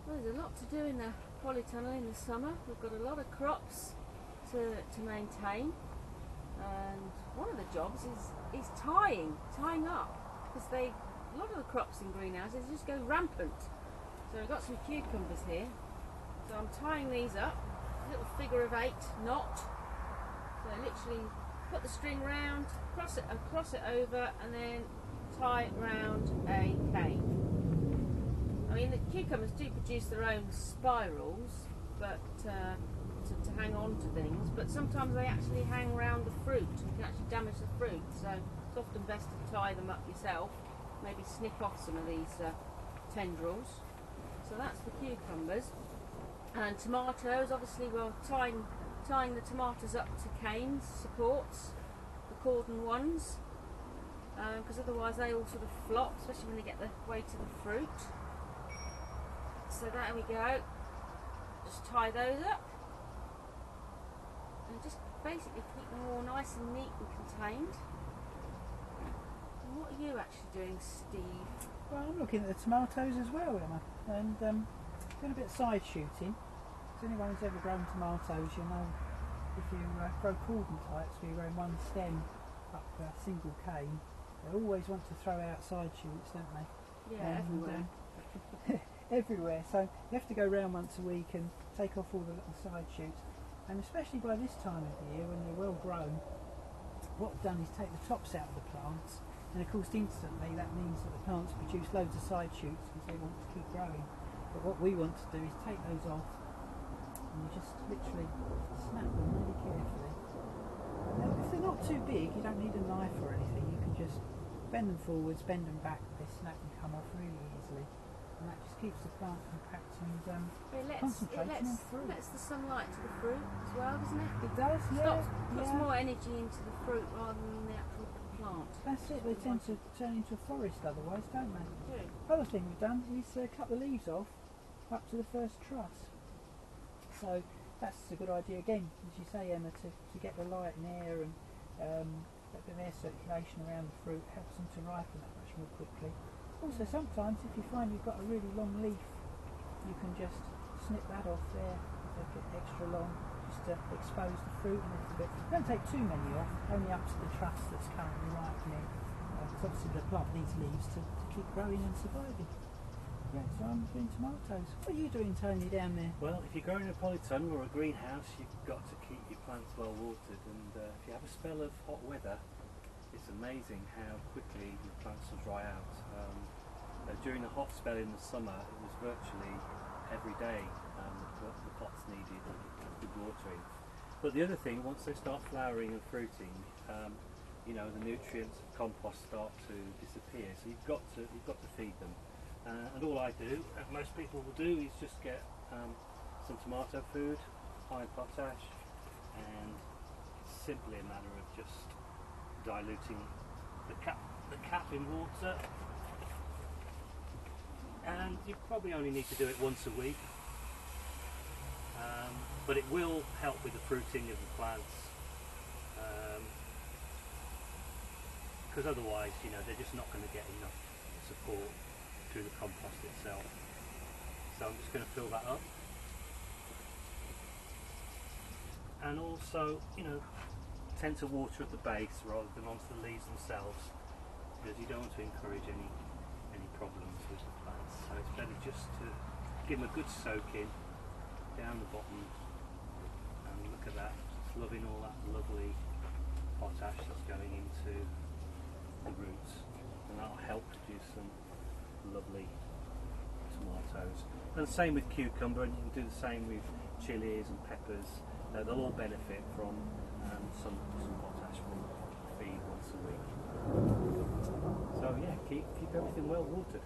Well, there's a lot to do in the polytunnel in the summer. We've got a lot of crops to maintain, and one of the jobs is tying up, because a lot of the crops in greenhouses just go rampant. So we've got some cucumbers here, so I'm tying these up, a little figure of 8 knot. So literally put the string round, cross it over, and then tie it round a cane. I mean, the cucumbers do produce their own spirals, but to hang on to things, but sometimes they actually hang around the fruit and can actually damage the fruit, so it's often best to tie them up yourself, maybe snip off some of these tendrils. So that's the cucumbers. And tomatoes, obviously we're tying the tomatoes up to canes, supports, the cordon ones, because otherwise they all sort of flop, especially when they get the way to the fruit. So there we go, just tie those up and just basically keep them all nice and neat and contained. And what are you actually doing, Steve? Well, I'm looking at the tomatoes as well, Emma, and doing a bit of side shooting. If anyone who's ever grown tomatoes, you know if you grow cordon types where you grow one stem up a single cane, they always want to throw out side shoots, don't they? Yeah, everywhere. Everywhere, so you have to go round once a week and take off all the little side shoots, and especially by this time of year when they're well grown, what I've done is take the tops out of the plants, and of course instantly that means that the plants produce loads of side shoots because they want to keep growing. But what we want to do is take those off and you just literally snap them really carefully. And if they're not too big, you don't need a knife or anything, you can just bend them forwards, bend them back, they snap and come off really easily. And that just keeps the plant compact and concentrating on fruit. It lets the sunlight to the fruit as well, doesn't it? It does, yeah. Puts more energy into the fruit rather than the actual plant. That's it, they tend to turn into a forest otherwise, don't they? True. Other thing we've done is cut the leaves off up to the first truss. So that's a good idea again, as you say, Emma, to get the light and air and a bit of air circulation around the fruit helps them to ripen that much more quickly. Also, sometimes if you find you've got a really long leaf, you can just snip that off there, a bit extra long, just to expose the fruit a little bit. Don't take too many off, only up to the truss that's currently ripening, because obviously the plant needs leaves to keep growing and surviving. Yeah, so I'm doing tomatoes. What are you doing, Tony, down there? Well, if you're growing in a polytunnel or a greenhouse, you've got to keep your plants well watered, and if you have a spell of hot weather, it's amazing how quickly your plants will dry out. During the hot spell in the summer, it was virtually every day the pots needed good watering. But the other thing, once they start flowering and fruiting, you know, the nutrients of compost start to disappear. So you've got to feed them. And all I do, and most people will do, is just get some tomato food, high in potash, and it's simply a matter of just diluting the cap in water, and you probably only need to do it once a week, but it will help with the fruiting of the plants, because otherwise, you know, they're just not going to get enough support through the compost itself. So I'm just going to fill that up, and also, you know, tend to water at the base rather than onto the leaves themselves, because you don't want to encourage any problems with the plants. So it's better just to give them a good soak in down the bottom, and look at that, it's loving all that lovely potash that's going into the roots, and that'll help produce some lovely tomatoes. And the same with cucumber, and you can do the same with chilies and peppers. They'll all benefit from some potash from feed once a week. So yeah, keep everything well watered.